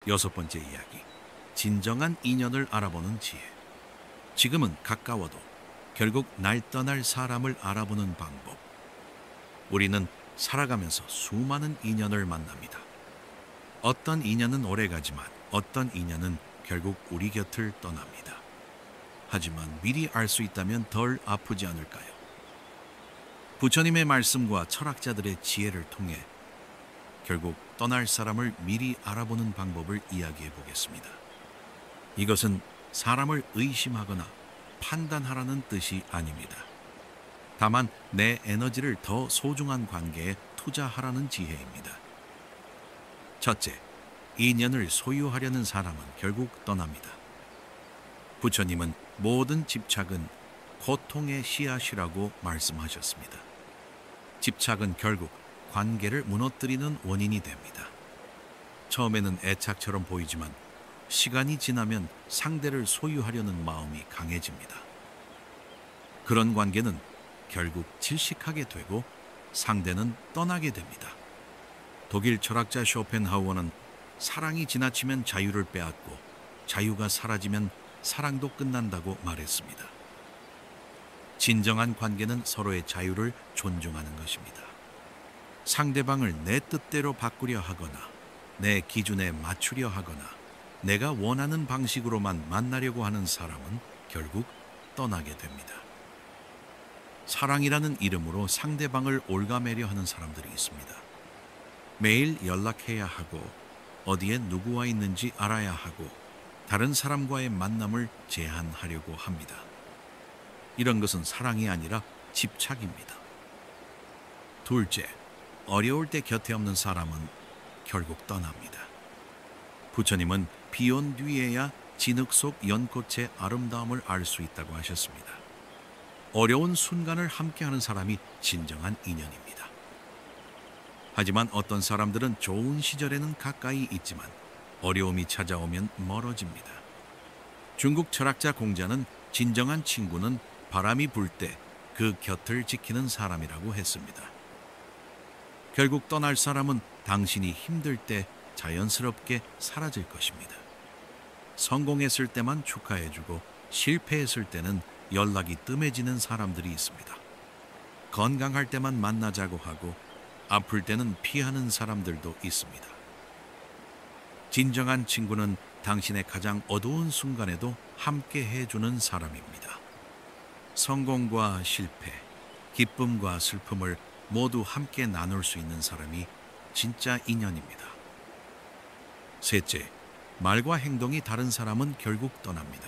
여섯 번째 이야기. 진정한 인연을 알아보는 지혜. 지금은 가까워도 결국 날 떠날 사람을 알아보는 방법. 우리는 살아가면서 수많은 인연을 만납니다. 어떤 인연은 오래가지만 어떤 인연은 결국 우리 곁을 떠납니다. 하지만 미리 알 수 있다면 덜 아프지 않을까요? 부처님의 말씀과 철학자들의 지혜를 통해 결국 떠날 사람을 미리 알아보는 방법을 이야기해 보겠습니다. 이것은 사람을 의심하거나 판단하라는 뜻이 아닙니다. 다만 내 에너지를 더 소중한 관계에 투자하라는 지혜입니다. 첫째, 인연을 소유하려는 사람은 결국 떠납니다. 부처님은 모든 집착은 고통의 씨앗이라고 말씀하셨습니다. 집착은 결국 관계를 무너뜨리는 원인이 됩니다. 처음에는 애착처럼 보이지만 시간이 지나면 상대를 소유하려는 마음이 강해집니다. 그런 관계는 결국 질식하게 되고 상대는 떠나게 됩니다. 독일 철학자 쇼펜하우어는 사랑이 지나치면 자유를 빼앗고 자유가 사라지면 사랑도 끝난다고 말했습니다. 진정한 관계는 서로의 자유를 존중하는 것입니다. 상대방을 내 뜻대로 바꾸려 하거나 내 기준에 맞추려 하거나 내가 원하는 방식으로만 만나려고 하는 사람은 결국 떠나게 됩니다. 사랑이라는 이름으로 상대방을 올가매려 하는 사람들이 있습니다. 매일 연락해야 하고 어디에 누구와 있는지 알아야 하고 다른 사람과의 만남을 제한하려고 합니다. 이런 것은 사랑이 아니라 집착입니다. 둘째, 어려울 때 곁에 없는 사람은 결국 떠납니다. 부처님은 비온 뒤에야 진흙 속 연꽃의 아름다움을 알 수 있다고 하셨습니다. 어려운 순간을 함께하는 사람이 진정한 인연입니다. 하지만 어떤 사람들은 좋은 시절에는 가까이 있지만 어려움이 찾아오면 멀어집니다. 중국 철학자 공자는 진정한 친구는 바람이 불 때 그 곁을 지키는 사람이라고 했습니다. 결국 떠날 사람은 당신이 힘들 때 자연스럽게 사라질 것입니다. 성공했을 때만 축하해주고 실패했을 때는 연락이 뜸해지는 사람들이 있습니다. 건강할 때만 만나자고 하고 아플 때는 피하는 사람들도 있습니다. 진정한 친구는 당신의 가장 어두운 순간에도 함께 해주는 사람입니다. 성공과 실패, 기쁨과 슬픔을 모두 함께 나눌 수 있는 사람이 진짜 인연입니다. 셋째, 말과 행동이 다른 사람은 결국 떠납니다.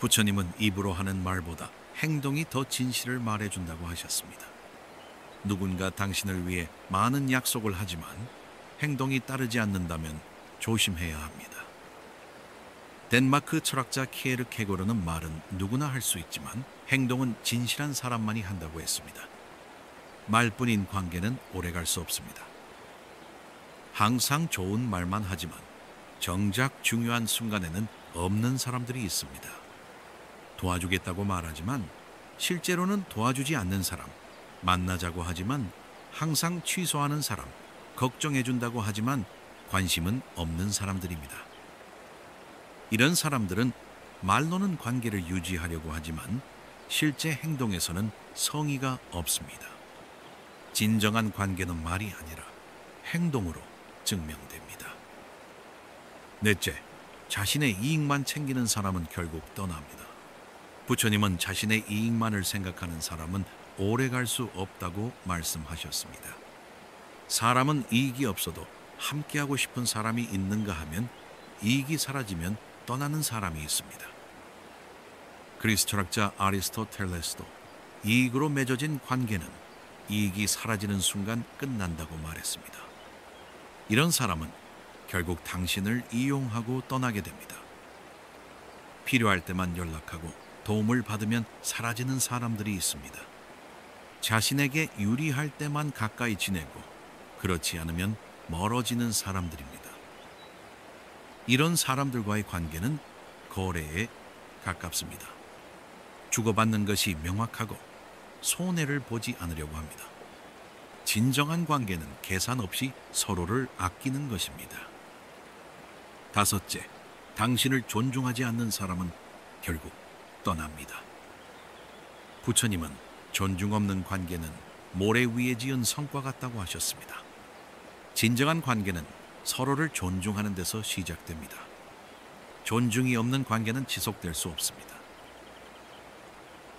부처님은 입으로 하는 말보다 행동이 더 진실을 말해준다고 하셨습니다. 누군가 당신을 위해 많은 약속을 하지만 행동이 따르지 않는다면 조심해야 합니다. 덴마크 철학자 키에르케고르는 말은 누구나 할 수 있지만 행동은 진실한 사람만이 한다고 했습니다. 말뿐인 관계는 오래갈 수 없습니다. 항상 좋은 말만 하지만 정작 중요한 순간에는 없는 사람들이 있습니다. 도와주겠다고 말하지만 실제로는 도와주지 않는 사람, 만나자고 하지만 항상 취소하는 사람, 걱정해준다고 하지만 관심은 없는 사람들입니다. 이런 사람들은 말로는 관계를 유지하려고 하지만 실제 행동에서는 성의가 없습니다. 진정한 관계는 말이 아니라 행동으로 증명됩니다. 넷째, 자신의 이익만 챙기는 사람은 결국 떠납니다. 부처님은 자신의 이익만을 생각하는 사람은 오래 갈 수 없다고 말씀하셨습니다. 사람은 이익이 없어도 함께하고 싶은 사람이 있는가 하면 이익이 사라지면 떠나는 사람이 있습니다. 그리스 철학자 아리스토텔레스도 이익으로 맺어진 관계는 이익이 사라지는 순간 끝난다고 말했습니다. 이런 사람은 결국 당신을 이용하고 떠나게 됩니다. 필요할 때만 연락하고 도움을 받으면 사라지는 사람들이 있습니다. 자신에게 유리할 때만 가까이 지내고 그렇지 않으면 멀어지는 사람들입니다. 이런 사람들과의 관계는 거래에 가깝습니다. 주고받는 것이 명확하고 손해를 보지 않으려고 합니다. 진정한 관계는 계산 없이 서로를 아끼는 것입니다. 5째, 당신을 존중하지 않는 사람은 결국 떠납니다. 부처님은 존중 없는 관계는 모래 위에 지은 성과 같다고 하셨습니다. 진정한 관계는 서로를 존중하는 데서 시작됩니다. 존중이 없는 관계는 지속될 수 없습니다.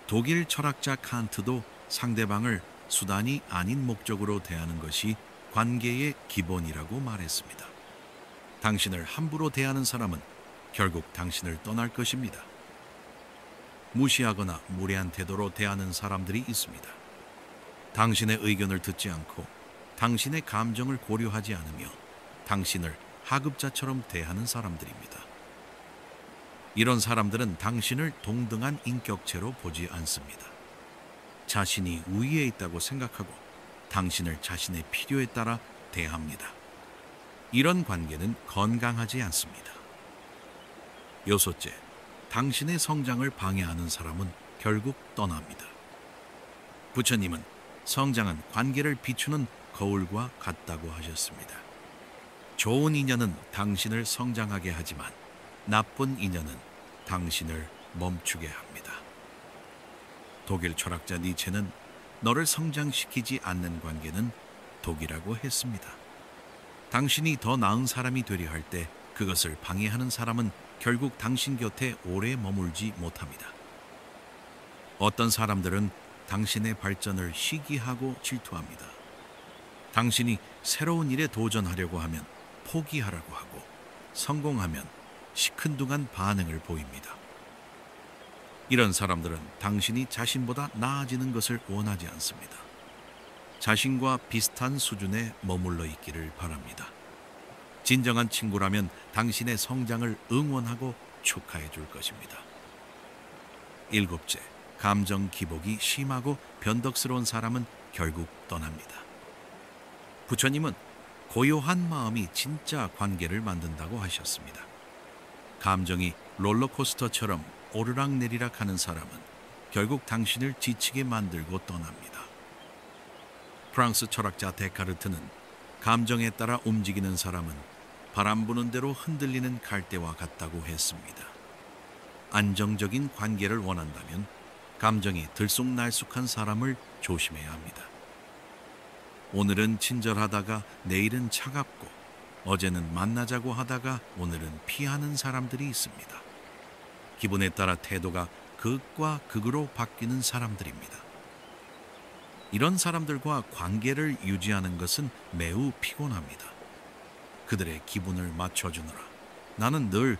독일 철학자 칸트도 상대방을 수단이 아닌 목적으로 대하는 것이 관계의 기본이라고 말했습니다. 당신을 함부로 대하는 사람은 결국 당신을 떠날 것입니다. 무시하거나 무례한 태도로 대하는 사람들이 있습니다. 당신의 의견을 듣지 않고 당신의 감정을 고려하지 않으며 당신을 하급자처럼 대하는 사람들입니다. 이런 사람들은 당신을 동등한 인격체로 보지 않습니다. 자신이 우위에 있다고 생각하고 당신을 자신의 필요에 따라 대합니다. 이런 관계는 건강하지 않습니다. 6째, 당신의 성장을 방해하는 사람은 결국 떠납니다. 부처님은 성장은 관계를 비추는 거울과 같다고 하셨습니다. 좋은 인연은 당신을 성장하게 하지만 나쁜 인연은 당신을 멈추게 합니다. 독일 철학자 니체는 너를 성장시키지 않는 관계는 독이라고 했습니다. 당신이 더 나은 사람이 되려 할 때 그것을 방해하는 사람은 결국 당신 곁에 오래 머물지 못합니다. 어떤 사람들은 당신의 발전을 시기하고 질투합니다. 당신이 새로운 일에 도전하려고 하면 포기하라고 하고 성공하면 시큰둥한 반응을 보입니다. 이런 사람들은 당신이 자신보다 나아지는 것을 원하지 않습니다. 자신과 비슷한 수준에 머물러 있기를 바랍니다. 진정한 친구라면 당신의 성장을 응원하고 축하해 줄 것입니다. 7째, 감정 기복이 심하고 변덕스러운 사람은 결국 떠납니다. 부처님은 고요한 마음이 진짜 관계를 만든다고 하셨습니다. 감정이 롤러코스터처럼 오르락내리락 하는 사람은 결국 당신을 지치게 만들고 떠납니다. 프랑스 철학자 데카르트는 감정에 따라 움직이는 사람은 바람 부는 대로 흔들리는 갈대와 같다고 했습니다. 안정적인 관계를 원한다면 감정이 들쑥날쑥한 사람을 조심해야 합니다. 오늘은 친절하다가 내일은 차갑고 어제는 만나자고 하다가 오늘은 피하는 사람들이 있습니다. 기분에 따라 태도가 극과 극으로 바뀌는 사람들입니다. 이런 사람들과 관계를 유지하는 것은 매우 피곤합니다. 그들의 기분을 맞춰주느라 나는 늘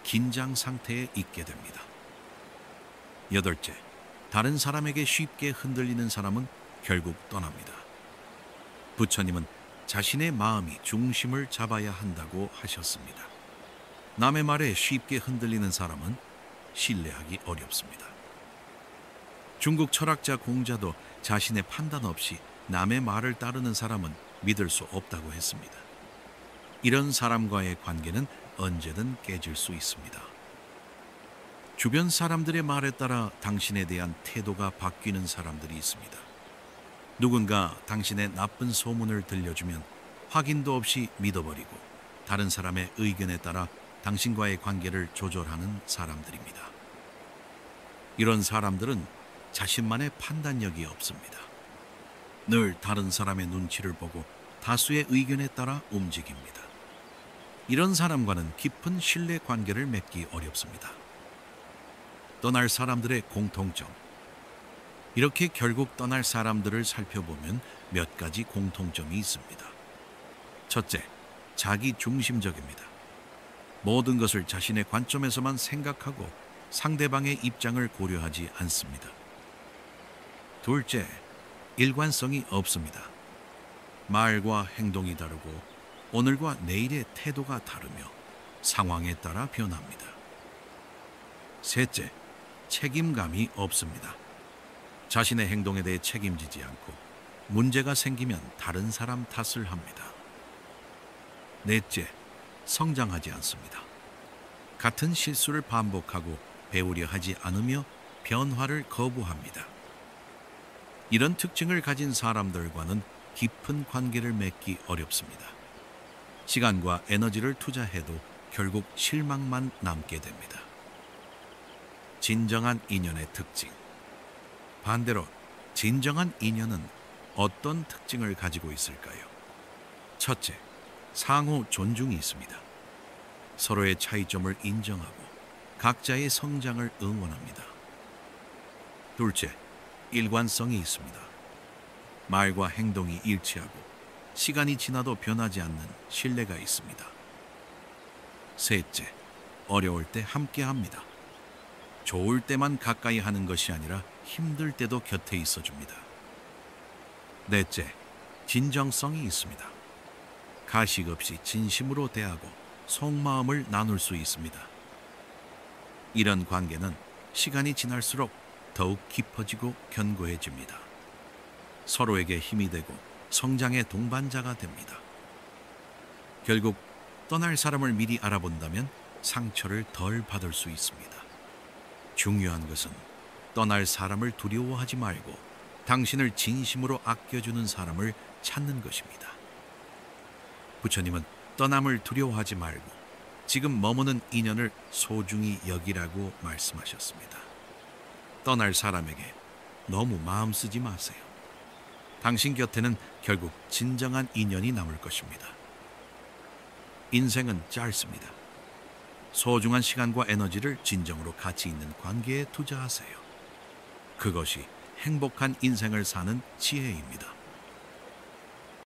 긴장 상태에 있게 됩니다. 8째, 다른 사람에게 쉽게 흔들리는 사람은 결국 떠납니다. 부처님은 자신의 마음이 중심을 잡아야 한다고 하셨습니다. 남의 말에 쉽게 흔들리는 사람은 신뢰하기 어렵습니다. 중국 철학자 공자도 자신의 판단 없이 남의 말을 따르는 사람은 믿을 수 없다고 했습니다. 이런 사람과의 관계는 언제든 깨질 수 있습니다. 주변 사람들의 말에 따라 당신에 대한 태도가 바뀌는 사람들이 있습니다. 누군가 당신의 나쁜 소문을 들려주면 확인도 없이 믿어버리고 다른 사람의 의견에 따라 당신과의 관계를 조절하는 사람들입니다. 이런 사람들은 자신만의 판단력이 없습니다. 늘 다른 사람의 눈치를 보고 다수의 의견에 따라 움직입니다. 이런 사람과는 깊은 신뢰 관계를 맺기 어렵습니다. 떠날 사람들의 공통점. 이렇게 결국 떠날 사람들을 살펴보면 몇 가지 공통점이 있습니다. 첫째, 자기 중심적입니다. 모든 것을 자신의 관점에서만 생각하고 상대방의 입장을 고려하지 않습니다. 둘째, 일관성이 없습니다. 말과 행동이 다르고 오늘과 내일의 태도가 다르며 상황에 따라 변합니다. 셋째, 책임감이 없습니다. 자신의 행동에 대해 책임지지 않고 문제가 생기면 다른 사람 탓을 합니다. 넷째, 성장하지 않습니다. 같은 실수를 반복하고 배우려 하지 않으며 변화를 거부합니다. 이런 특징을 가진 사람들과는 깊은 관계를 맺기 어렵습니다. 시간과 에너지를 투자해도 결국 실망만 남게 됩니다. 진정한 인연의 특징. 반대로 진정한 인연은 어떤 특징을 가지고 있을까요? 첫째, 상호 존중이 있습니다. 서로의 차이점을 인정하고 각자의 성장을 응원합니다. 둘째, 일관성이 있습니다. 말과 행동이 일치하고 시간이 지나도 변하지 않는 신뢰가 있습니다. 셋째, 어려울 때 함께합니다. 좋을 때만 가까이 하는 것이 아니라 힘들 때도 곁에 있어줍니다. 넷째, 진정성이 있습니다. 가식 없이 진심으로 대하고 속마음을 나눌 수 있습니다. 이런 관계는 시간이 지날수록 더욱 깊어지고 견고해집니다. 서로에게 힘이 되고 성장의 동반자가 됩니다. 결국 떠날 사람을 미리 알아본다면 상처를 덜 받을 수 있습니다. 중요한 것은 떠날 사람을 두려워하지 말고 당신을 진심으로 아껴주는 사람을 찾는 것입니다. 부처님은 떠남을 두려워하지 말고 지금 머무는 인연을 소중히 여기라고 말씀하셨습니다. 떠날 사람에게 너무 마음 쓰지 마세요. 당신 곁에는 결국 진정한 인연이 남을 것입니다. 인생은 짧습니다. 소중한 시간과 에너지를 진정으로 가치 있는 관계에 투자하세요. 그것이 행복한 인생을 사는 지혜입니다.